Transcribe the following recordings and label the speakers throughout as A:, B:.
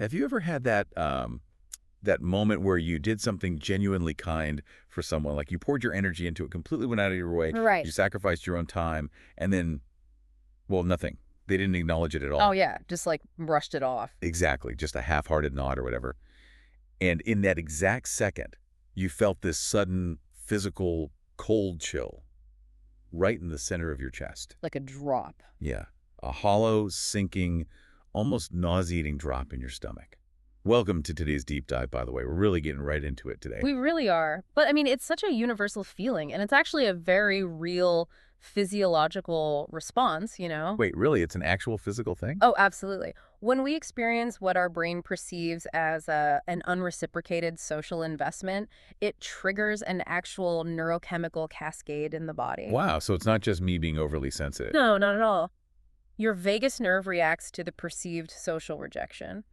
A: Have you ever had that moment where you did something genuinely kind for someone, like you poured your energy into it, completely went out of your way,
B: Right.
A: you sacrificed your own time, and then, well, nothing. They didn't acknowledge it at
B: Oh,
A: all.
B: yeah, just, like, brushed it off.
A: Exactly, just a half-hearted nod or whatever. And in that exact second, you felt this sudden physical cold chill right in the center of your chest.
B: Like a drop.
A: Yeah, a hollow, sinking, almost nauseating drop in your stomach. Welcome to today's deep dive, by the way. We're really getting right into it today.
B: We really are. But, I mean, it's such a universal feeling, and it's actually a very real physiological response, you know?
A: Wait, really? It's an actual physical thing?
B: Oh, absolutely. When we experience what our brain perceives as an unreciprocated social investment, it triggers an actual neurochemical cascade in the body.
A: Wow, so it's not just me being overly sensitive.
B: No, not at all. Your vagus nerve reacts to the perceived social rejection,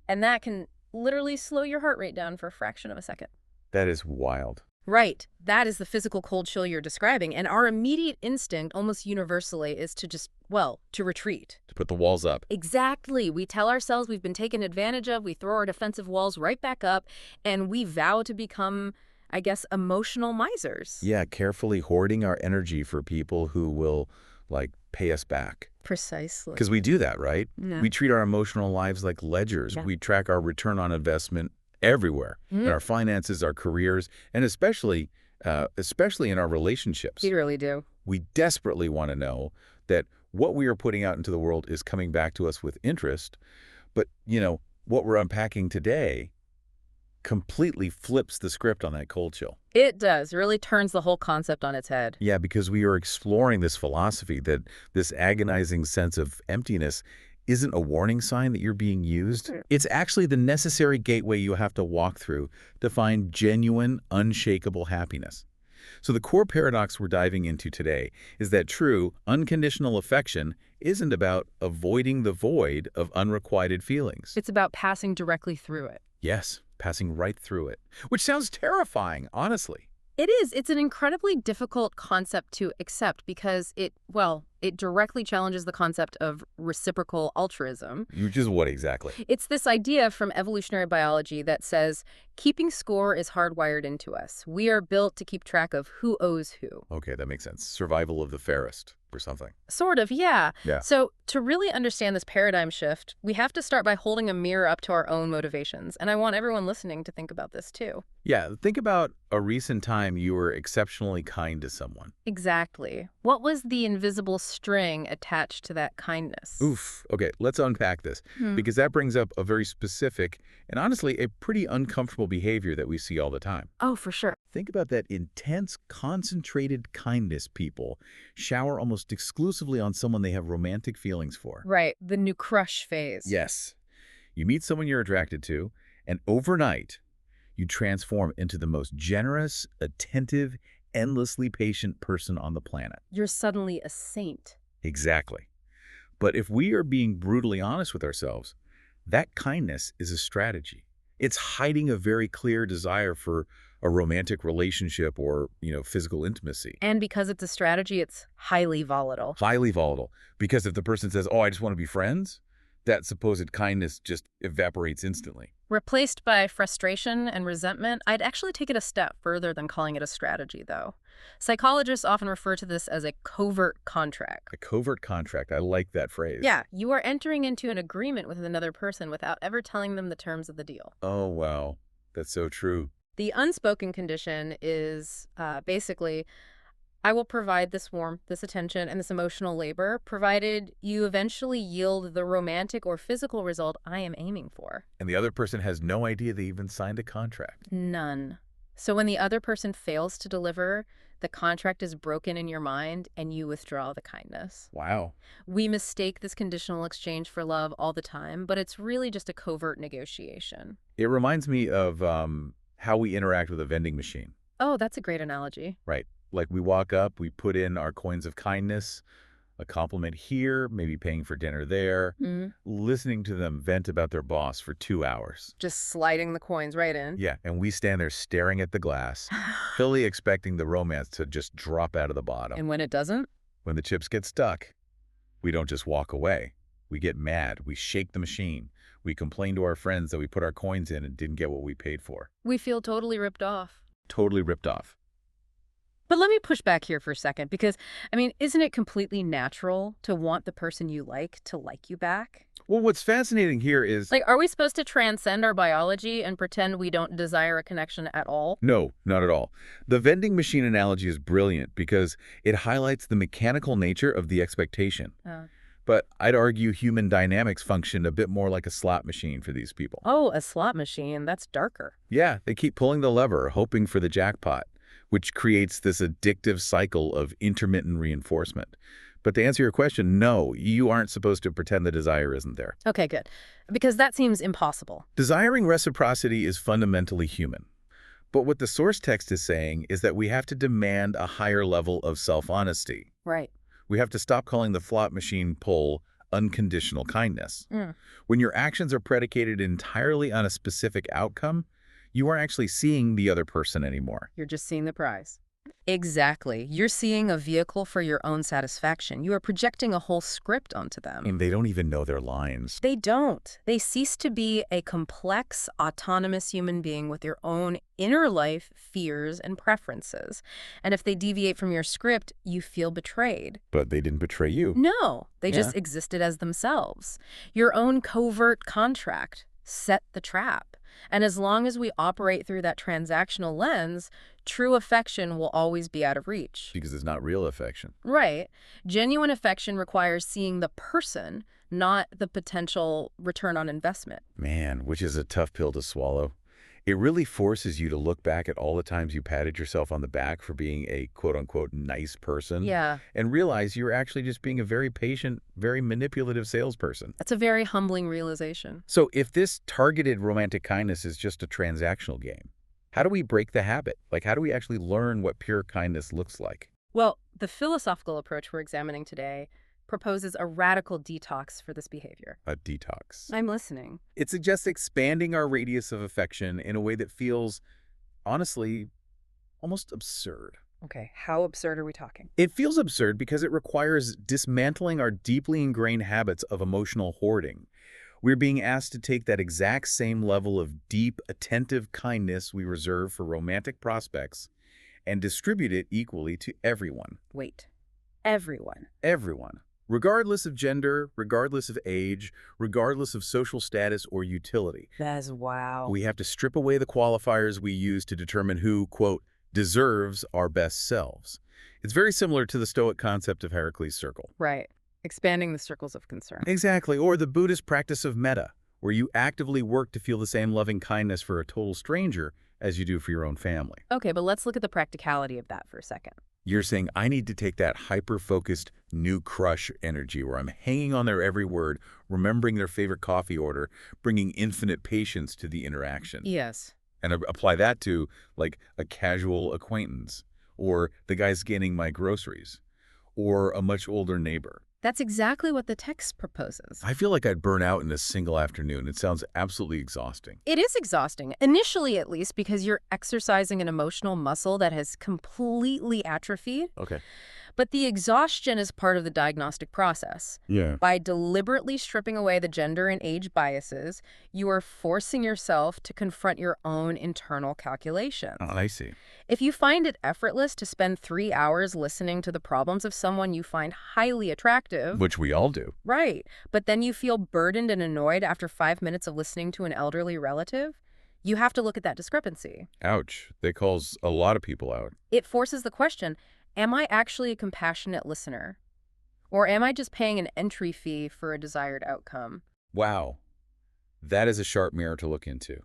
B: and that can literally slow your heart rate down for a fraction of a second.
A: That is wild.
B: Right. That is the physical cold chill you're describing. And our immediate instinct, almost universally, is to just, well, to retreat.
A: To put the walls up.
B: Exactly. We tell ourselves we've been taken advantage of, we throw our defensive walls right back up, and we vow to become, I guess, emotional misers.
A: Yeah, carefully hoarding our energy for people who will, like, pay us back.
B: Precisely.
A: Because we do that, right?
B: Yeah.
A: We treat our emotional lives like ledgers.
B: Yeah.
A: We track our return on investment everywhere, in our finances, our careers, and especially in our relationships.
B: We really do.
A: We desperately want to know that what we are putting out into the world is coming back to us with interest. But, what we're unpacking today completely flips the script on that cold chill.
B: It does. It really turns the whole concept on its head.
A: Yeah, because we are exploring this philosophy that this agonizing sense of emptiness isn't a warning sign that you're being used. It's actually the necessary gateway you have to walk through to find genuine, unshakable happiness. So the core paradox we're diving into today is that true, unconditional affection isn't about avoiding the void of unrequited feelings.
B: It's about passing directly through it.
A: Yes, passing right through it, which sounds terrifying, honestly.
B: It is. It's an incredibly difficult concept to accept because it directly challenges the concept of reciprocal altruism.
A: Which is what exactly?
B: It's this idea from evolutionary biology that says keeping score is hardwired into us. We are built to keep track of who owes who.
A: Okay, that makes sense. Survival of the fairest or something.
B: Sort of, yeah.
A: Yeah.
B: So to really understand this paradigm shift, we have to start by holding a mirror up to our own motivations. And I want everyone listening to think about this too.
A: Yeah, think about a recent time you were exceptionally kind to someone.
B: Exactly. What was the invisible string attached to that kindness?
A: Oof. Okay, let's unpack this, because that brings up a very specific and honestly a pretty uncomfortable behavior that we see all the time.
B: Oh, for sure.
A: Think about that intense, concentrated kindness people shower almost exclusively on someone they have romantic feelings for.
B: Right, the new crush phase.
A: Yes. You meet someone you're attracted to, and overnight, you transform into the most generous, attentive, endlessly patient person on the planet.
B: You're suddenly a saint.
A: Exactly. But if we are being brutally honest with ourselves, that kindness is a strategy. It's hiding a very clear desire for a romantic relationship or, physical intimacy.
B: And because it's a strategy, it's highly volatile.
A: Highly volatile. Because if the person says, oh, I just want to be friends, that supposed kindness just evaporates instantly.
B: Replaced by frustration and resentment, I'd actually take it a step further than calling it a strategy, though. Psychologists often refer to this as a covert contract.
A: A covert contract. I like that phrase.
B: Yeah, you are entering into an agreement with another person without ever telling them the terms of the deal.
A: Oh, wow. That's so true.
B: The unspoken condition is basically, I will provide this warmth, this attention, and this emotional labor, provided you eventually yield the romantic or physical result I am aiming for.
A: And the other person has no idea they even signed a contract.
B: None. So when the other person fails to deliver, the contract is broken in your mind and you withdraw the kindness.
A: Wow.
B: We mistake this conditional exchange for love all the time, but it's really just a covert negotiation.
A: It reminds me of how we interact with a vending machine.
B: Oh, that's a great analogy.
A: Right. Like we walk up, we put in our coins of kindness, a compliment here, maybe paying for dinner there, listening to them vent about their boss for 2 hours.
B: Just sliding the coins right in.
A: Yeah, and we stand there staring at the glass, fully expecting the romance to just drop out of the bottom.
B: And when it doesn't?
A: When the chips get stuck, we don't just walk away. We get mad. We shake the machine. We complain to our friends that we put our coins in and didn't get what we paid for.
B: We feel totally ripped off.
A: Totally ripped off.
B: But let me push back here for a second because, I mean, isn't it completely natural to want the person you like to like you back?
A: Well, what's fascinating here is
B: Like, are we supposed to transcend our biology and pretend we don't desire a connection at all?
A: no, not at all. The vending machine analogy is brilliant because it highlights the mechanical nature of the expectation.
B: Uh,
A: But I'd argue human dynamics function a bit more like a slot machine for these people.
B: oh, a slot machine. That's darker.
A: Yeah, they keep pulling the lever, hoping for the jackpot, which creates this addictive cycle of intermittent reinforcement. But to answer your question, no, you aren't supposed to pretend the desire isn't there.
B: Okay, good. Because that seems impossible.
A: Desiring reciprocity is fundamentally human. But what the source text is saying is that we have to demand a higher level of self-honesty.
B: Right.
A: We have to stop calling the slot machine pull unconditional kindness.
B: Mm.
A: When your actions are predicated entirely on a specific outcome, you aren't actually seeing the other person anymore.
B: You're just seeing the prize. Exactly. You're seeing a vehicle for your own satisfaction. You are projecting a whole script onto them.
A: And they don't even know their lines.
B: They don't. They cease to be a complex, autonomous human being with your own inner life, fears, and preferences. And if they deviate from your script, you feel betrayed.
A: But they didn't betray you.
B: No, they
A: Yeah.
B: just existed as themselves. Your own covert contract set the trap. And as long as we operate through that transactional lens, true affection will always be out of reach.
A: Because it's not real affection.
B: Right. Genuine affection requires seeing the person, not the potential return on investment.
A: Man, which is a tough pill to swallow. It really forces you to look back at all the times you patted yourself on the back for being a quote-unquote nice person.
B: Yeah,
A: And realize you're actually just being a very patient, very manipulative salesperson.
B: that's a very humbling realization.
A: So if this targeted romantic kindness is just a transactional game, how do we break the habit? Like, how do we actually learn what pure kindness looks like?
B: Well, the philosophical approach we're examining today proposes a radical detox for this behavior.
A: A detox.
B: I'm listening.
A: It suggests expanding our radius of affection in a way that feels, honestly, almost absurd.
B: Okay, how absurd are we talking?
A: It feels absurd because it requires dismantling our deeply ingrained habits of emotional hoarding. We're being asked to take that exact same level of deep, attentive kindness we reserve for romantic prospects and distribute it equally to everyone.
B: Wait. Everyone.
A: Everyone. Regardless of gender, regardless of age, regardless of social status or utility.
B: That's wow.
A: We have to strip away the qualifiers we use to determine who, quote, deserves our best selves. It's very similar to the Stoic concept of Heracles' circle.
B: Right. Expanding the circles of concern.
A: Exactly, or the Buddhist practice of metta, where you actively work to feel the same loving kindness for a total stranger as you do for your own family.
B: Okay, but let's look at the practicality of that for a second.
A: You're saying, I need to take that hyper-focused new crush energy where I'm hanging on their every word, remembering their favorite coffee order, bringing infinite patience to the interaction.
B: Yes.
A: And apply that to, like, a casual acquaintance, or the guy scanning my groceries, or a much older neighbor.
B: That's exactly what the text proposes.
A: I feel like I'd burn out in a single afternoon. It sounds absolutely exhausting.
B: It is exhausting, initially at least, because you're exercising an emotional muscle that has completely atrophied.
A: Okay.
B: But the exhaustion is part of the diagnostic process.
A: Yeah.
B: By deliberately stripping away the gender and age biases, you are forcing yourself to confront your own internal calculations.
A: Oh, I see.
B: If you find it effortless to spend 3 hours listening to the problems of someone you find highly attractive,
A: Which we all do.
B: right, but then you feel burdened and annoyed after 5 minutes of listening to an elderly relative, you have to look at that discrepancy.
A: Ouch. That calls a lot of people out.
B: It forces the question, am I actually a compassionate listener? Or am I just paying an entry fee for a desired outcome?
A: Wow. That is a sharp mirror to look into.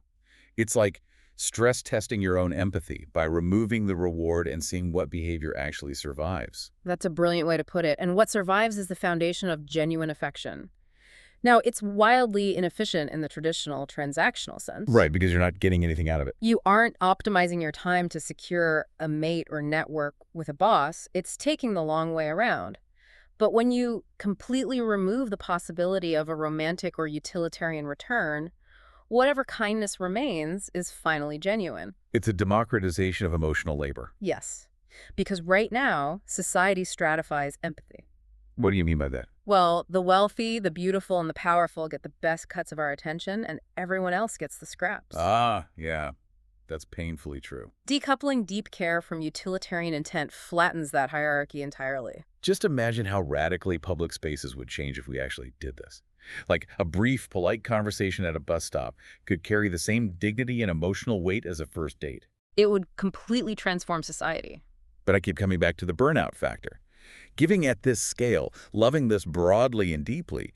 A: It's like stress testing your own empathy by removing the reward and seeing what behavior actually survives.
B: That's a brilliant way to put it. And what survives is the foundation of genuine affection. Now, it's wildly inefficient in the traditional transactional sense.
A: Right, because you're not getting anything out of it.
B: You aren't optimizing your time to secure a mate or network with a boss. It's taking the long way around. But when you completely remove the possibility of a romantic or utilitarian return, whatever kindness remains is finally genuine.
A: It's a democratization of emotional labor.
B: Yes. Because right now, society stratifies empathy.
A: What do you mean by that?
B: Well, the wealthy, the beautiful, and the powerful get the best cuts of our attention, and everyone else gets the scraps.
A: Ah, yeah, that's painfully true.
B: Decoupling deep care from utilitarian intent flattens that hierarchy entirely.
A: Just imagine how radically public spaces would change if we actually did this. Like a brief, polite conversation at a bus stop could carry the same dignity and emotional weight as a first date.
B: It would completely transform society.
A: But I keep coming back to the burnout factor. Giving at this scale, loving this broadly and deeply,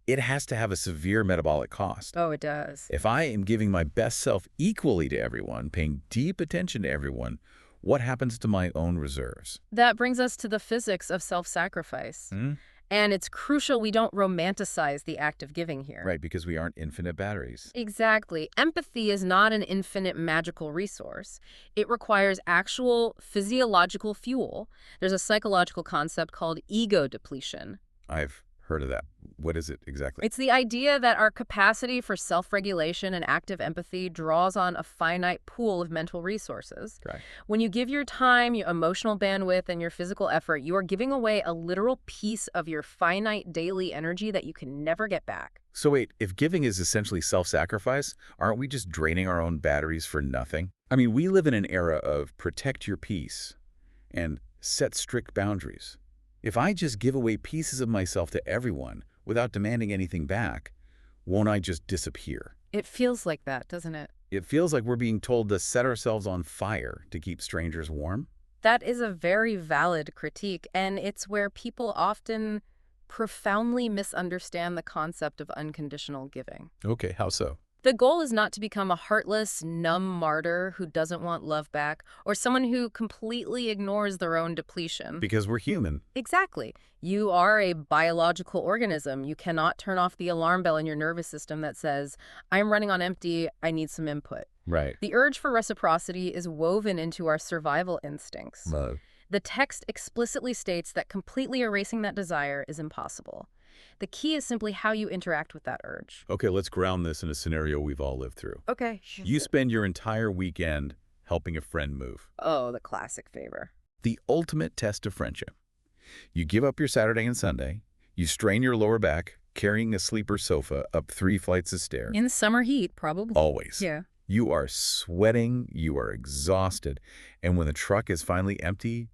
A: it has to have a severe metabolic cost.
B: Oh, it does.
A: If I am giving my best self equally to everyone, paying deep attention to everyone, what happens to my own reserves?
B: That brings us to the physics of self-sacrifice.
A: Hmm?
B: And it's crucial we don't romanticize the act of giving here.
A: Right, because we aren't infinite batteries.
B: Exactly. Empathy is not an infinite magical resource. It requires actual physiological fuel. There's a psychological concept called ego depletion.
A: I've heard of that. What is it exactly?
B: It's the idea that our capacity for self-regulation and active empathy draws on a finite pool of mental resources.
A: Right.
B: When you give your time, your emotional bandwidth, and your physical effort, you are giving away a literal piece of your finite daily energy that you can never get back.
A: So wait, if giving is essentially self-sacrifice, aren't we just draining our own batteries for nothing? I mean, we live in an era of protect your peace and set strict boundaries. If I just give away pieces of myself to everyone without demanding anything back, won't I just disappear?
B: It feels like that, doesn't it?
A: It feels like we're being told to set ourselves on fire to keep strangers warm.
B: That is a very valid critique, and it's where people often profoundly misunderstand the concept of unconditional giving.
A: Okay, how so?
B: The goal is not to become a heartless, numb martyr who doesn't want love back, or someone who completely ignores their own depletion.
A: Because we're human.
B: Exactly. You are a biological organism. You cannot turn off the alarm bell in your nervous system that says, I'm running on empty, I need some input.
A: Right.
B: The urge for reciprocity is woven into our survival instincts.
A: Love.
B: The text explicitly states that completely erasing that desire is impossible. The key is simply how you interact with that urge.
A: Okay, let's ground this in a scenario we've all lived through.
B: Okay.
A: You spend your entire weekend helping a friend move.
B: Oh, the classic favor.
A: The ultimate test of friendship. You give up your Saturday and Sunday. You strain your lower back, carrying a sleeper sofa up 3 flights of stairs.
B: In summer heat, probably.
A: Always.
B: Yeah.
A: You are sweating, you are exhausted, and when the truck is finally empty,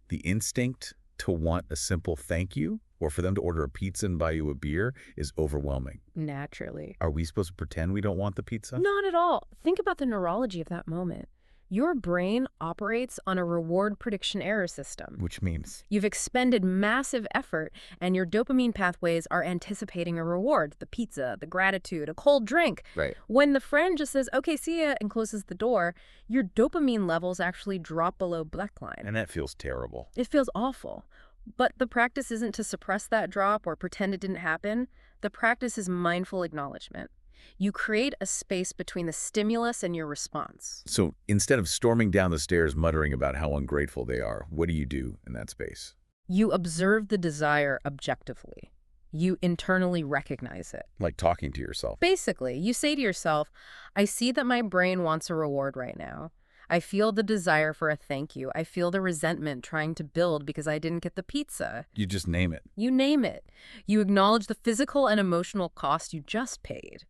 A: the instinct to want a simple thank you or for them to order a pizza and buy you a beer is overwhelming.
B: Naturally.
A: Are we supposed to pretend we don't want the pizza?
B: Not at all. Think about the neurology of that moment. Your brain operates on a reward prediction error system.
A: Which means?
B: You've expended massive effort, and your dopamine pathways are anticipating a reward, the pizza, the gratitude, a cold drink.
A: Right.
B: When the friend just says, okay, see ya, and closes the door, your dopamine levels actually drop below blackline.
A: And that feels terrible.
B: It feels awful. But the practice isn't to suppress that drop or pretend it didn't happen. The practice is mindful acknowledgement. You create a space between the stimulus and your response.
A: So instead of storming down the stairs muttering about how ungrateful they are, what do you do in that space?
B: You observe the desire objectively. You internally recognize it.
A: Like talking to yourself.
B: Basically, you say to yourself, I see that my brain wants a reward right now. I feel the desire for a thank you. I feel the resentment trying to build because I didn't get the pizza.
A: You just name it.
B: You name it. You acknowledge the physical and emotional cost you just paid.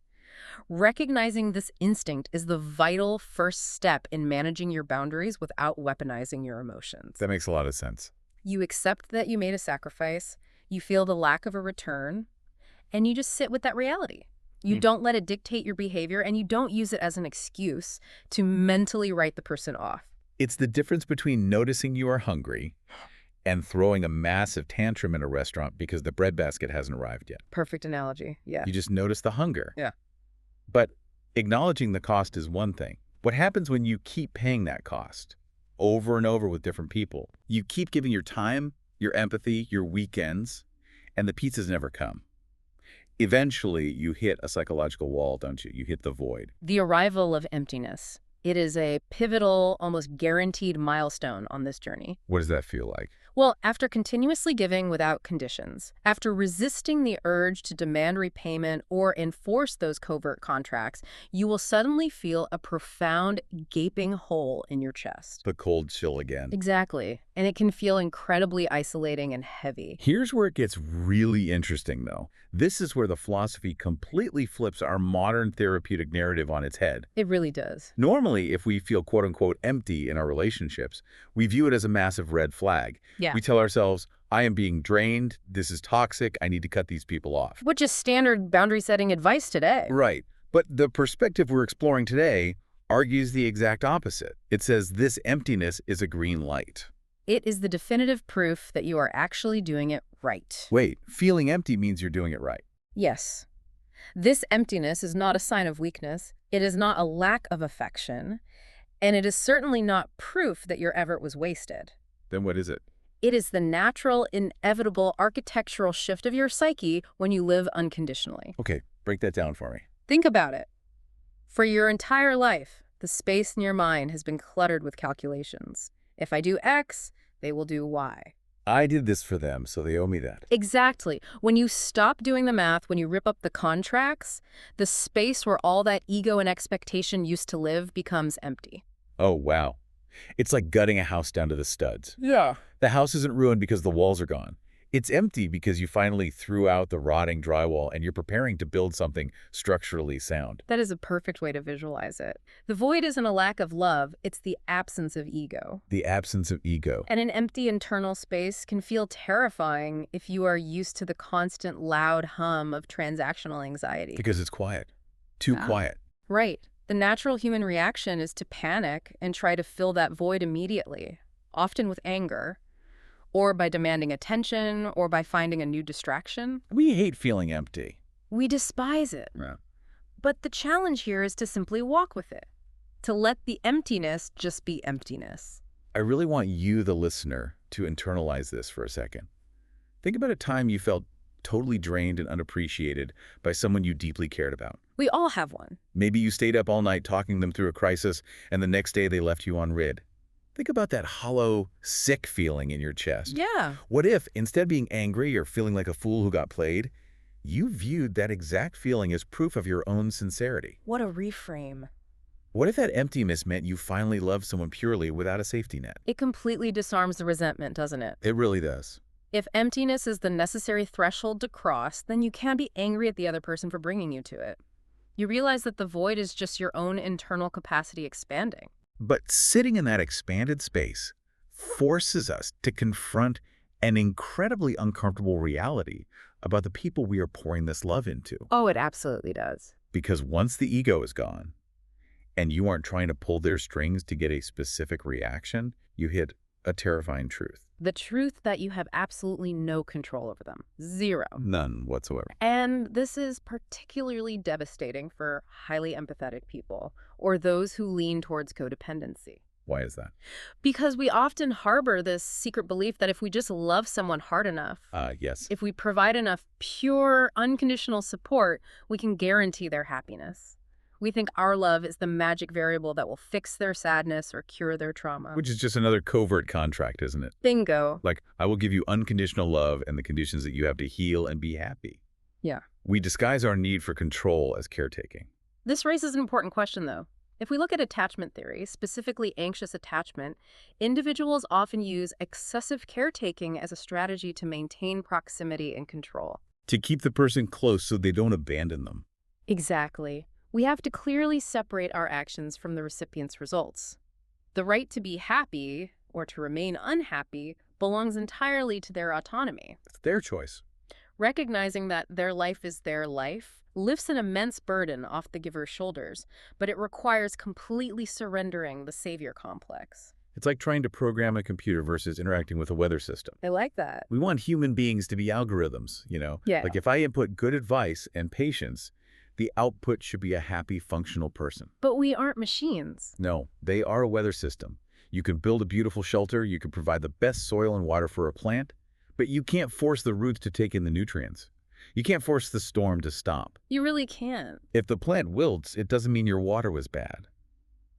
B: Recognizing this instinct is the vital first step in managing your boundaries without weaponizing your emotions.
A: That makes a lot of sense.
B: You accept that you made a sacrifice, you feel the lack of a return, and you just sit with that reality. You don't let it dictate your behavior, and you don't use it as an excuse to mentally write the person off.
A: It's the difference between noticing you are hungry and throwing a massive tantrum in a restaurant because the breadbasket hasn't arrived yet.
B: Perfect analogy. Yeah.
A: You just notice the hunger.
B: Yeah.
A: But acknowledging the cost is one thing. What happens when you keep paying that cost over and over with different people? You keep giving your time, your empathy, your weekends, and the pizzas never come. Eventually, you hit a psychological wall, don't you? You hit the void.
B: The arrival of emptiness. It is a pivotal, almost guaranteed milestone on this journey.
A: What does that feel like?
B: Well, after continuously giving without conditions, after resisting the urge to demand repayment or enforce those covert contracts, you will suddenly feel a profound, gaping hole in your chest.
A: The cold chill again.
B: Exactly. And it can feel incredibly isolating and heavy.
A: Here's where it gets really interesting, though. This is where the philosophy completely flips our modern therapeutic narrative on its head.
B: It really does.
A: Normally, if we feel quote-unquote empty in our relationships, we view it as a massive red flag.
B: Yeah.
A: We tell ourselves, I am being drained, this is toxic, I need to cut these people off.
B: Which is standard boundary-setting advice today.
A: Right. But the perspective we're exploring today argues the exact opposite. It says this emptiness is a green light.
B: It is the definitive proof that you are actually doing it right.
A: Wait, feeling empty means you're doing it right.
B: Yes. This emptiness is not a sign of weakness. It is not a lack of affection. And it is certainly not proof that your effort was wasted.
A: Then what is it?
B: It is the natural, inevitable architectural shift of your psyche when you live unconditionally.
A: Okay, break that down for me.
B: Think about it. For your entire life, the space in your mind has been cluttered with calculations. If I do X, they will do Y.
A: I did this for them, so they owe me that.
B: Exactly. When you stop doing the math, when you rip up the contracts, the space where all that ego and expectation used to live becomes empty.
A: Oh, wow. It's like gutting a house down to the studs.
B: Yeah.
A: The house isn't ruined because the walls are gone. It's empty because you finally threw out the rotting drywall and you're preparing to build something structurally sound.
B: That is a perfect way to visualize it. The void isn't a lack of love, it's the absence of ego.
A: The absence of ego.
B: And an empty internal space can feel terrifying if you are used to the constant loud hum of transactional anxiety.
A: Because it's quiet. Too
B: Yeah.
A: quiet.
B: Right. The natural human reaction is to panic and try to fill that void immediately, often with anger, or by demanding attention, or by finding a new distraction.
A: We hate feeling empty.
B: We despise it.
A: Yeah.
B: But the challenge here is to simply walk with it, to let the emptiness just be emptiness.
A: I really want you, the listener, to internalize this for a second. Think about a time you felt totally drained and unappreciated by someone you deeply cared about.
B: We all have one.
A: Maybe you stayed up all night talking them through a crisis, and the next day they left you on rid. Think about that hollow, sick feeling in your chest.
B: Yeah.
A: What if, instead of being angry or feeling like a fool who got played, you viewed that exact feeling as proof of your own sincerity?
B: What a reframe.
A: What if that emptiness meant you finally loved someone purely without a safety net?
B: It completely disarms the resentment, doesn't it?
A: It really does.
B: If emptiness is the necessary threshold to cross, then you can't be angry at the other person for bringing you to it. You realize that the void is just your own internal capacity expanding.
A: But sitting in that expanded space forces us to confront an incredibly uncomfortable reality about the people we are pouring this love into.
B: Oh, it absolutely does.
A: Because once the ego is gone, and you aren't trying to pull their strings to get a specific reaction, you hit a terrifying truth.
B: The truth that you have absolutely no control over them. Zero.
A: None whatsoever.
B: And this is particularly devastating for highly empathetic people or those who lean towards codependency.
A: Why is that?
B: Because we often harbor this secret belief that if we just love someone hard enough,
A: Yes.
B: if we provide enough pure, unconditional support, we can guarantee their happiness. We think our love is the magic variable that will fix their sadness or cure their trauma.
A: Which is just another covert contract, isn't it?
B: Bingo.
A: Like, I will give you unconditional love and the conditions that you have to heal and be happy.
B: Yeah.
A: We disguise our need for control as caretaking.
B: This raises an important question, though. If we look at attachment theory, specifically anxious attachment, individuals often use excessive caretaking as a strategy to maintain proximity and control.
A: To keep the person close so they don't abandon them.
B: Exactly. We have to clearly separate our actions from the recipient's results. The right to be happy or to remain unhappy belongs entirely to their autonomy.
A: It's their choice.
B: Recognizing that their life is their life lifts an immense burden off the giver's shoulders, but it requires completely surrendering the savior complex.
A: It's like trying to program a computer versus interacting with a weather system.
B: I like that.
A: We want human beings to be algorithms,
B: Yeah.
A: Like if I input good advice and patience, the output should be a happy, functional person.
B: But we aren't machines.
A: No, they are a weather system. You can build a beautiful shelter, you can provide the best soil and water for a plant, but you can't force the roots to take in the nutrients. You can't force the storm to stop.
B: You really can't.
A: If the plant wilts, it doesn't mean your water was bad.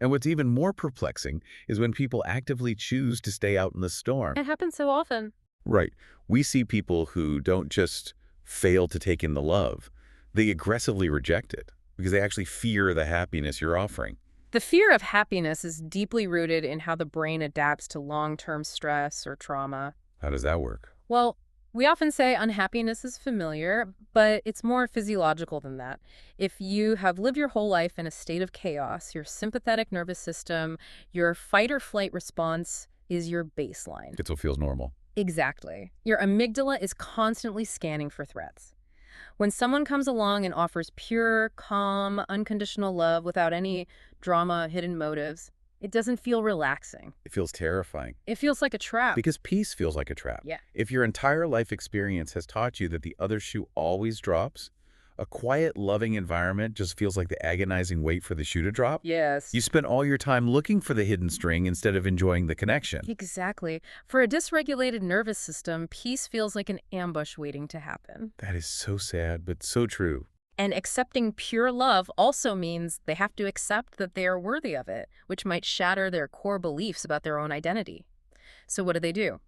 A: And what's even more perplexing is when people actively choose to stay out in the storm.
B: It happens so often.
A: Right. We see people who don't just fail to take in the love, they aggressively reject it because they actually fear the happiness you're offering.
B: The fear of happiness is deeply rooted in how the brain adapts to long-term stress or trauma.
A: How does that work?
B: Well, we often say unhappiness is familiar, but it's more physiological than that. If you have lived your whole life in a state of chaos, your sympathetic nervous system, your fight or flight response is your baseline.
A: It still feels normal.
B: Exactly. Your amygdala is constantly scanning for threats. When someone comes along and offers pure, calm, unconditional love without any drama, hidden motives, it doesn't feel relaxing.
A: It feels terrifying.
B: It feels like a trap.
A: Because peace feels like a trap.
B: Yeah.
A: If your entire life experience has taught you that the other shoe always drops, a quiet, loving environment just feels like the agonizing wait for the shoe to drop.
B: Yes.
A: You spend all your time looking for the hidden string instead of enjoying the connection.
B: Exactly. For a dysregulated nervous system, peace feels like an ambush waiting to happen.
A: That is so sad, but so true.
B: And accepting pure love also means they have to accept that they are worthy of it, which might shatter their core beliefs about their own identity. So what do?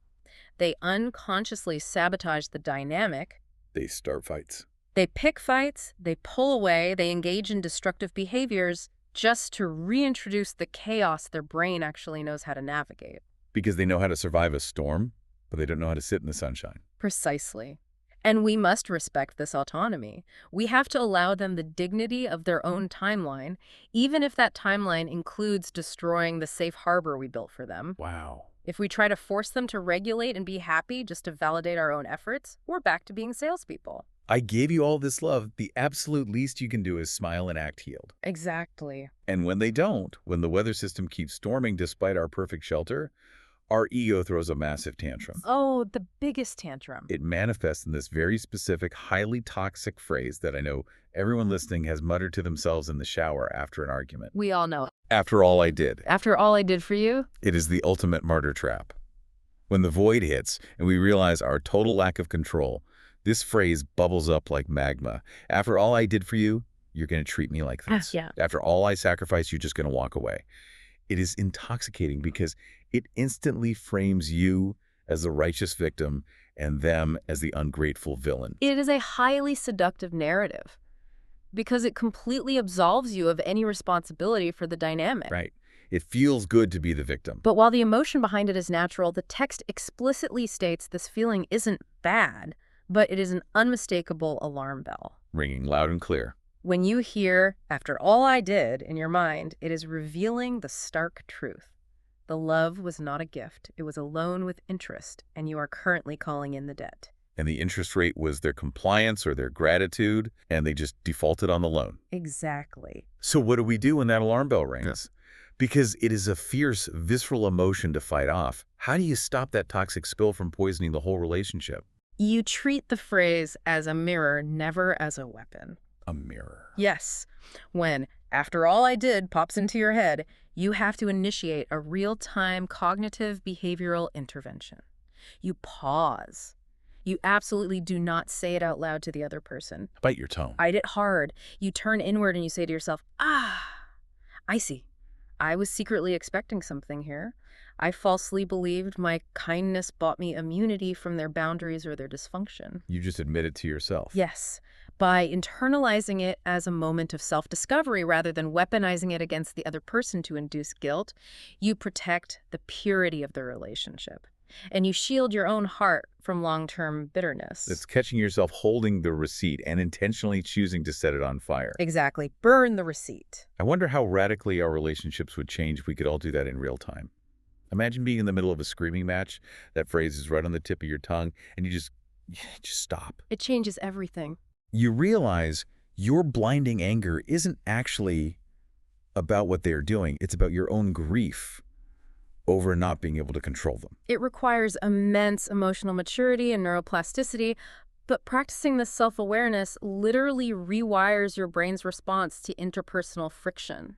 B: They unconsciously sabotage the dynamic.
A: They start fights.
B: They pick fights, they pull away, they engage in destructive behaviors just to reintroduce the chaos their brain actually knows how to navigate.
A: Because they know how to survive a storm, but they don't know how to sit in the sunshine.
B: Precisely. And we must respect this autonomy. We have to allow them the dignity of their own timeline, even if that timeline includes destroying the safe harbor we built for them.
A: Wow.
B: If we try to force them to regulate and be happy just to validate our own efforts, we're back to being salespeople.
A: I gave you all this love. The absolute least you can do is smile and act healed.
B: Exactly.
A: And when they don't, when the weather system keeps storming despite our perfect shelter, our ego throws a massive tantrum.
B: Oh, the biggest tantrum.
A: It manifests in this very specific, highly toxic phrase that I know everyone listening has muttered to themselves in the shower after an argument.
B: We all know.
A: After all I did.
B: After all I did for you?
A: It is the ultimate martyr trap. When the void hits and we realize our total lack of control, this phrase bubbles up like magma. After all I did for you, you're going to treat me like this.
B: Yeah.
A: After all I sacrificed, you're just going to walk away. It is intoxicating because it instantly frames you as the righteous victim and them as the ungrateful villain.
B: It is a highly seductive narrative because it completely absolves you of any responsibility for the dynamic.
A: Right. It feels good to be the victim.
B: But while the emotion behind it is natural, the text explicitly states this feeling isn't bad, but it is an unmistakable alarm bell.
A: Ringing loud and clear.
B: When you hear, after all I did, in your mind, it is revealing the stark truth. The love was not a gift. It was a loan with interest, and you are currently calling in the debt.
A: And the interest rate was their compliance or their gratitude, and they just defaulted on the loan.
B: Exactly.
A: So what do we do when that alarm bell rings? Because it is a fierce, visceral emotion to fight off. How do you stop that toxic spill from poisoning the whole relationship?
B: You treat the phrase as a mirror, never as a weapon.
A: A mirror.
B: Yes. When, after all I did, pops into your head, you have to initiate a real-time cognitive behavioral intervention. You pause. You absolutely do not say it out loud to the other person.
A: Bite your tone.
B: Bite it hard. You turn inward and you say to yourself, I see. I was secretly expecting something here. I falsely believed my kindness bought me immunity from their boundaries or their dysfunction.
A: You just admit it to yourself.
B: Yes. By internalizing it as a moment of self-discovery rather than weaponizing it against the other person to induce guilt, you protect the purity of the relationship. And you shield your own heart from long-term bitterness.
A: It's catching yourself holding the receipt and intentionally choosing to set it on fire.
B: Exactly. Burn the receipt.
A: I wonder how radically our relationships would change if we could all do that in real time. Imagine being in the middle of a screaming match. That phrase is right on the tip of your tongue, and you just stop.
B: It changes everything.
A: You realize your blinding anger isn't actually about what they're doing. It's about your own grief over not being able to control them.
B: It requires immense emotional maturity and neuroplasticity, but practicing this self-awareness literally rewires your brain's response to interpersonal friction.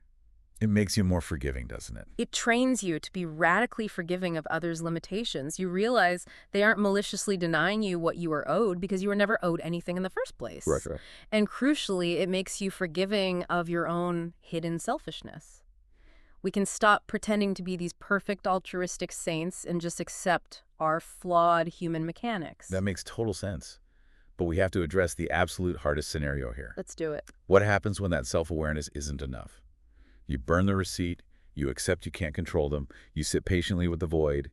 A: It makes you more forgiving, doesn't it?
B: It trains you to be radically forgiving of others' limitations. You realize they aren't maliciously denying you what you are owed because you were never owed anything in the first place.
A: Right.
B: And crucially, it makes you forgiving of your own hidden selfishness. We can stop pretending to be these perfect altruistic saints and just accept our flawed human mechanics.
A: That makes total sense. But we have to address the absolute hardest scenario here.
B: Let's do it.
A: What happens when that self-awareness isn't enough? You burn the receipt, you accept you can't control them, you sit patiently with the void,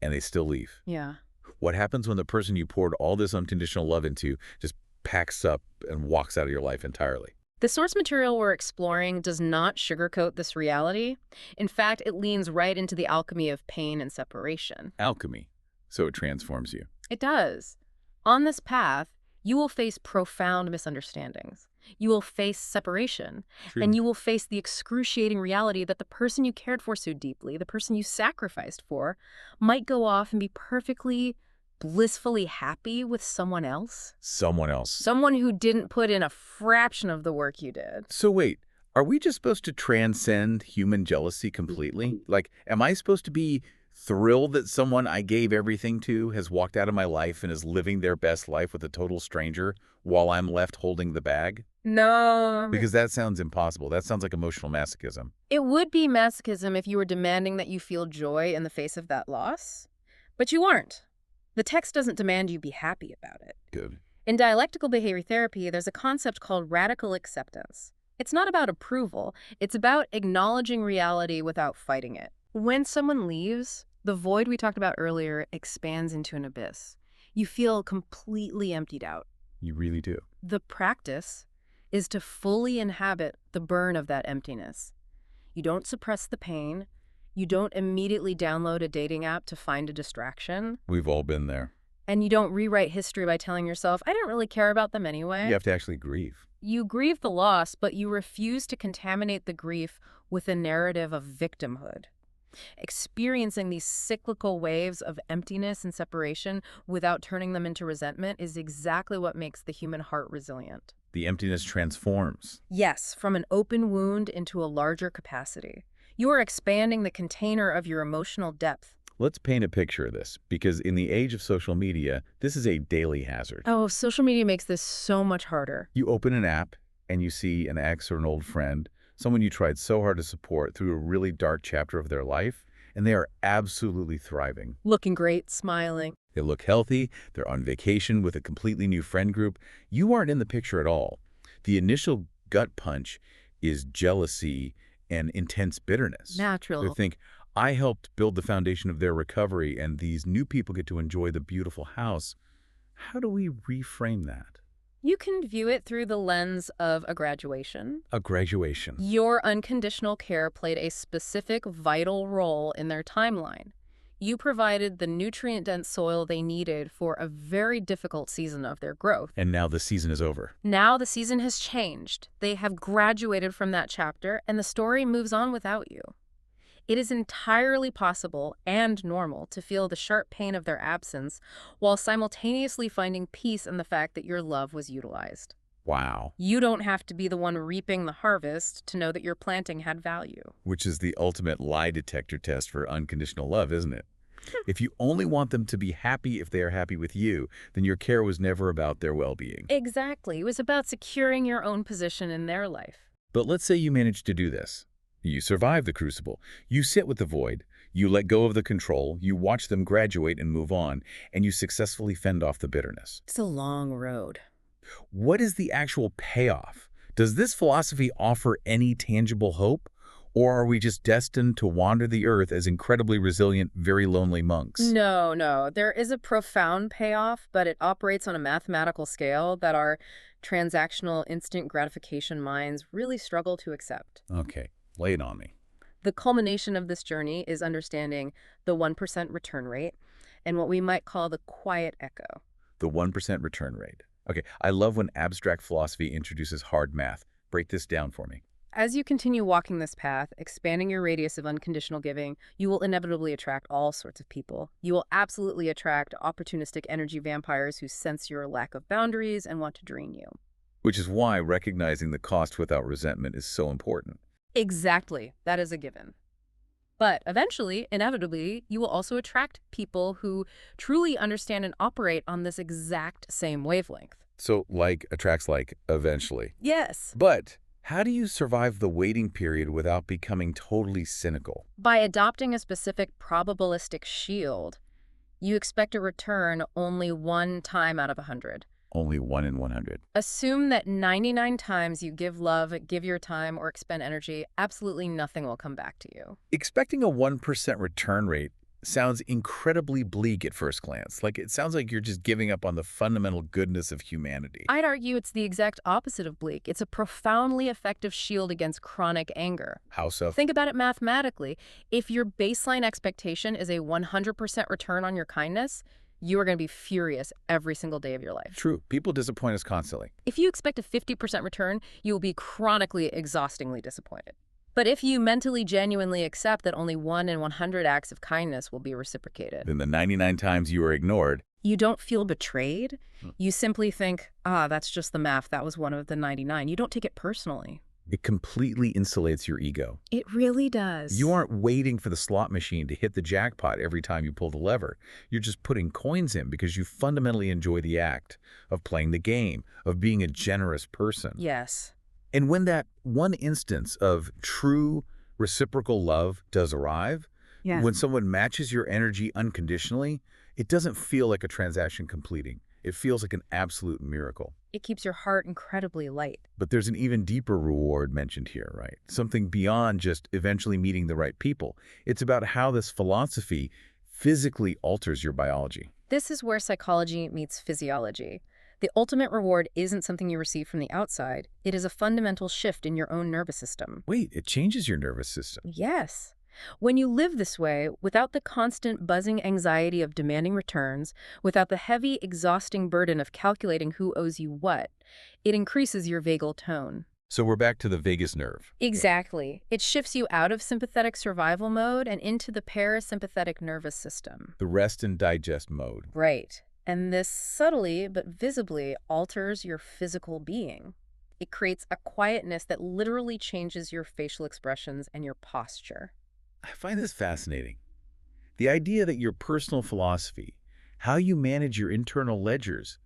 A: and they still leave.
B: Yeah.
A: What happens when the person you poured all this unconditional love into just packs up and walks out of your life entirely?
B: The source material we're exploring does not sugarcoat this reality. In fact, it leans right into the alchemy of pain and separation.
A: Alchemy. So it transforms you.
B: It does. On this path, you will face profound misunderstandings. You will face separation.
A: True.
B: And you will face the excruciating reality that the person you cared for so deeply, the person you sacrificed for, might go off and be perfectly, blissfully happy with someone else.
A: Someone else.
B: Someone who didn't put in a fraction of the work you did.
A: So wait, are we just supposed to transcend human jealousy completely? Like, am I supposed to be thrilled that someone I gave everything to has walked out of my life and is living their best life with a total stranger while I'm left holding the bag?
B: No.
A: Because that sounds impossible. That sounds like emotional masochism.
B: It would be masochism if you were demanding that you feel joy in the face of that loss. But you aren't. The text doesn't demand you be happy about it.
A: Good.
B: In dialectical behavior therapy, there's a concept called radical acceptance. It's not about approval. It's about acknowledging reality without fighting it. When someone leaves, the void we talked about earlier expands into an abyss. You feel completely emptied out.
A: You really do.
B: The practice is to fully inhabit the burn of that emptiness. You don't suppress the pain. You don't immediately download a dating app to find a distraction.
A: We've all been there.
B: And you don't rewrite history by telling yourself, I didn't really care about them anyway.
A: You have to actually grieve.
B: You grieve the loss, but you refuse to contaminate the grief with a narrative of victimhood. Experiencing these cyclical waves of emptiness and separation without turning them into resentment is exactly what makes the human heart resilient.
A: The emptiness transforms.
B: Yes, from an open wound into a larger capacity. You are expanding the container of your emotional depth.
A: Let's paint a picture of this, because in the age of social media, this is a daily hazard.
B: Oh, social media makes this so much harder.
A: You open an app and you see an ex or an old friend, someone you tried so hard to support through a really dark chapter of their life, and they are absolutely thriving.
B: Looking great, smiling.
A: They look healthy, they're on vacation with a completely new friend group. You aren't in the picture at all. The initial gut punch is jealousy and intense bitterness.
B: Natural.
A: They think, I helped build the foundation of their recovery, and these new people get to enjoy the beautiful house. How do we reframe that?
B: You can view it through the lens of a graduation.
A: A graduation.
B: Your unconditional care played a specific vital role in their timeline. You provided the nutrient-dense soil they needed for a very difficult season of their growth.
A: And now the season is over.
B: Now the season has changed. They have graduated from that chapter, and the story moves on without you. It is entirely possible and normal to feel the sharp pain of their absence while simultaneously finding peace in the fact that your love was utilized.
A: Wow.
B: You don't have to be the one reaping the harvest to know that your planting had value.
A: Which is the ultimate lie detector test for unconditional love, isn't it? If you only want them to be happy if they are happy with you, then your care was never about their well-being.
B: Exactly. It was about securing your own position in their life.
A: But let's say you managed to do this. You survive the crucible. You sit with the void. You let go of the control. You watch them graduate and move on. And you successfully fend off the bitterness.
B: It's a long road.
A: What is the actual payoff? Does this philosophy offer any tangible hope? Or are we just destined to wander the earth as incredibly resilient, very lonely monks?
B: No. There is a profound payoff, but it operates on a mathematical scale that our transactional instant gratification minds really struggle to accept.
A: Okay, lay it on me.
B: The culmination of this journey is understanding the 1% return rate and what we might call the quiet echo.
A: The 1% return rate. Okay, I love when abstract philosophy introduces hard math. Break this down for me.
B: As you continue walking this path, expanding your radius of unconditional giving, you will inevitably attract all sorts of people. You will absolutely attract opportunistic energy vampires who sense your lack of boundaries and want to drain you.
A: Which is why recognizing the cost without resentment is so important.
B: Exactly. That is a given. But eventually, inevitably, you will also attract people who truly understand and operate on this exact same wavelength.
A: So like attracts like eventually.
B: Yes.
A: But How do you survive the waiting period without becoming totally cynical?
B: By adopting a specific probabilistic shield, you expect a return only one time out of 100.
A: Only 1 in 100.
B: Assume that 99 times you give love, give your time, or expend energy, absolutely nothing will come back to you.
A: Expecting a 1% return rate sounds incredibly bleak at first glance. Like it sounds like you're just giving up on the fundamental goodness of humanity.
B: I'd argue it's the exact opposite of bleak. It's a profoundly effective shield against chronic anger.
A: How so?
B: Think about it mathematically. If your baseline expectation is a 100% return on your kindness, you are going to be furious every single day of your life.
A: True. People disappoint us constantly.
B: If you expect a 50% return, you will be chronically, exhaustingly disappointed. But if you mentally, genuinely accept that only 1 in 100 acts of kindness will be reciprocated,
A: Then the 99 times you were ignored,
B: you don't feel betrayed. You simply think, that's just the math. That was one of the 99. You don't take it personally.
A: it completely insulates your ego.
B: It really does.
A: You aren't waiting for the slot machine to hit the jackpot every time you pull the lever. You're just putting coins in because you fundamentally enjoy the act of playing the game, of being a generous person.
B: Yes.
A: And when that one instance of true reciprocal love does arrive,
B: Yeah.
A: when someone matches your energy unconditionally, it doesn't feel like a transaction completing. It feels like an absolute miracle.
B: It keeps your heart incredibly light.
A: But there's an even deeper reward mentioned here, right? Something beyond just eventually meeting the right people. It's about how this philosophy physically alters your biology.
B: This is where psychology meets physiology. The ultimate reward isn't something you receive from the outside. It is a fundamental shift in your own nervous system.
A: Wait, it changes your nervous system.
B: Yes. When you live this way, without the constant buzzing anxiety of demanding returns, without the heavy, exhausting burden of calculating who owes you what, it increases your vagal tone.
A: So we're back to the vagus nerve.
B: Exactly. It shifts you out of sympathetic survival mode and into the parasympathetic nervous system.
A: The rest and digest mode.
B: Right. And this subtly but visibly alters your physical being. It creates a quietness that literally changes your facial expressions and your posture.
A: I find this fascinating. The idea that your personal philosophy, how you manage your internal ledgers,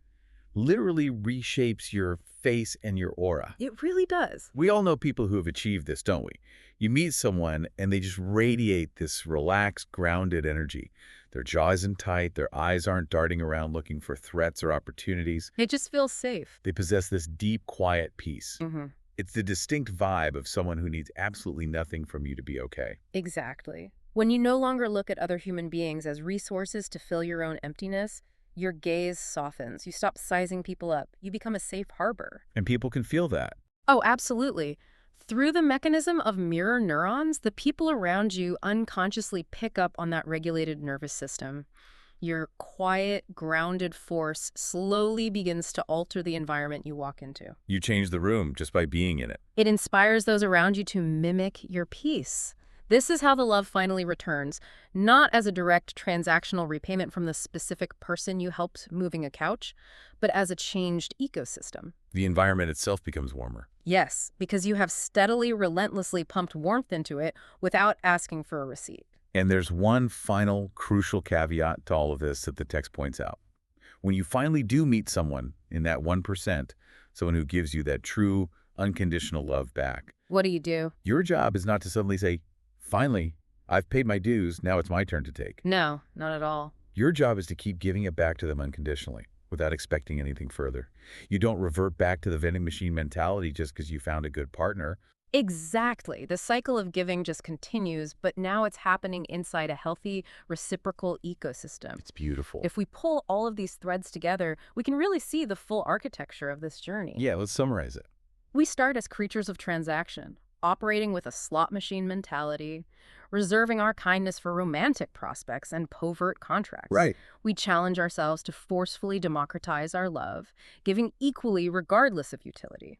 A: literally reshapes your face and your aura.
B: It really does.
A: We all know people who have achieved this, don't we? You meet someone and they just radiate this relaxed, grounded energy. Their jaw isn't tight, their eyes aren't darting around looking for threats or opportunities.
B: It just feels safe.
A: They possess this deep, quiet peace.
B: Mm-hmm.
A: It's the distinct vibe of someone who needs absolutely nothing from you to be okay.
B: Exactly. When you no longer look at other human beings as resources to fill your own emptiness, your gaze softens. You stop sizing people up. You become a safe harbor.
A: And people can feel that.
B: Oh, absolutely. Through the mechanism of mirror neurons, the people around you unconsciously pick up on that regulated nervous system. Your quiet, grounded force slowly begins to alter the environment you walk into.
A: You change the room just by being in it.
B: It inspires those around you to mimic your peace. This is how the love finally returns, not as a direct transactional repayment from the specific person you helped moving a couch, but as a changed ecosystem.
A: The environment itself becomes warmer.
B: Yes, because you have steadily, relentlessly pumped warmth into it without asking for a receipt.
A: And there's one final crucial caveat to all of this that the text points out. When you finally do meet someone in that 1%, someone who gives you that true, unconditional love back,
B: What do?
A: your job is not to suddenly say, finally, I've paid my dues, now it's my turn to take.
B: No, not at all.
A: Your job is to keep giving it back to them unconditionally, without expecting anything further. You don't revert back to the vending machine mentality just because you found a good partner.
B: Exactly. The cycle of giving just continues, but now it's happening inside a healthy, reciprocal ecosystem.
A: It's beautiful.
B: If we pull all of these threads together, we can really see the full architecture of this journey.
A: Yeah, let's summarize it.
B: We start as creatures of transaction, operating with a slot machine mentality, reserving our kindness for romantic prospects and covert contracts.
A: Right.
B: We challenge ourselves to forcefully democratize our love, giving equally regardless of utility.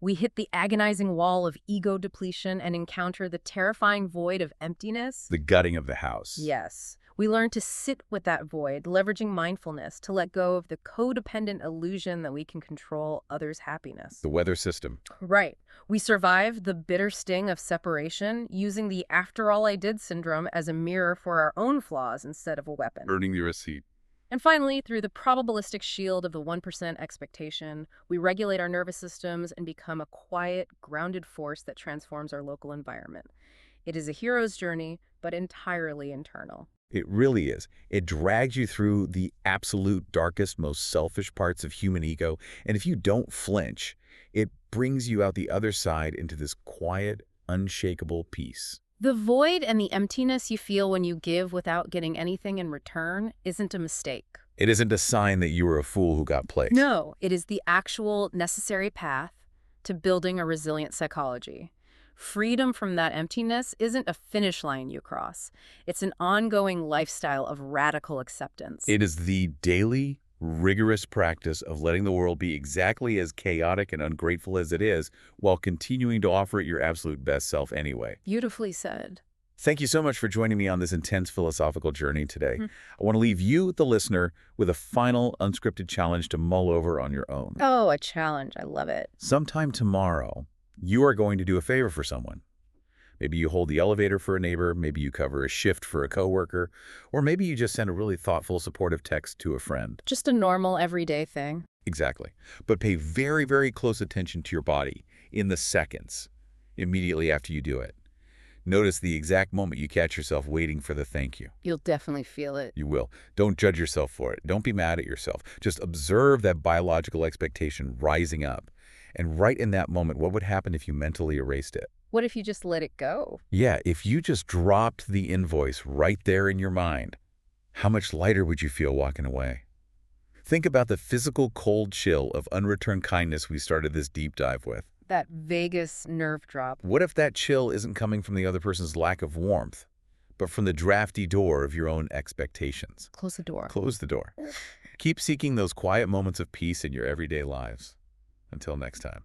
B: We hit the agonizing wall of ego depletion and encounter the terrifying void of emptiness.
A: The gutting of the house.
B: Yes. We learn to sit with that void, leveraging mindfulness to let go of the codependent illusion that we can control others' happiness.
A: The weather system.
B: Right. We survive the bitter sting of separation using the after all I did syndrome as a mirror for our own flaws instead of a weapon.
A: Earning the receipt.
B: And finally, through the probabilistic shield of the 1% expectation, we regulate our nervous systems and become a quiet, grounded force that transforms our local environment. It is a hero's journey, but entirely internal.
A: It really is. It drags you through the absolute darkest, most selfish parts of human ego, and if you don't flinch, it brings you out the other side into this quiet, unshakable peace.
B: The void and the emptiness you feel when you give without getting anything in return isn't a mistake.
A: It isn't a sign that you were a fool who got played.
B: No, it is the actual necessary path to building a resilient psychology. Freedom from that emptiness isn't a finish line you cross. It's an ongoing lifestyle of radical acceptance.
A: It is the daily, rigorous practice of letting the world be exactly as chaotic and ungrateful as it is, while continuing to offer it your absolute best self anyway.
B: Beautifully said.
A: Thank you so much for joining me on this intense philosophical journey today. I want to leave you, the listener, with a final unscripted challenge to mull over on your own.
B: Oh, a challenge. I love it.
A: Sometime tomorrow, you are going to do a favor for someone. Maybe you hold the elevator for a neighbor, maybe you cover a shift for a coworker, or maybe you just send a really thoughtful, supportive text to a friend.
B: Just a normal, everyday thing.
A: Exactly. But pay very, very close attention to your body in the seconds immediately after you do it. Notice the exact moment you catch yourself waiting for the thank you.
B: You'll definitely feel it.
A: You will. Don't judge yourself for it. Don't be mad at yourself. Just observe that biological expectation rising up. And right in that moment, what would happen if you mentally erased it?
B: What if you just let it go?
A: Yeah, if you just dropped the invoice right there in your mind, how much lighter would you feel walking away? Think about the physical cold chill of unreturned kindness we started this deep dive with.
B: That vagus nerve drop.
A: What if that chill isn't coming from the other person's lack of warmth, but from the drafty door of your own expectations?
B: Close the door.
A: Close the door. Keep seeking those quiet moments of peace in your everyday lives. Until next time.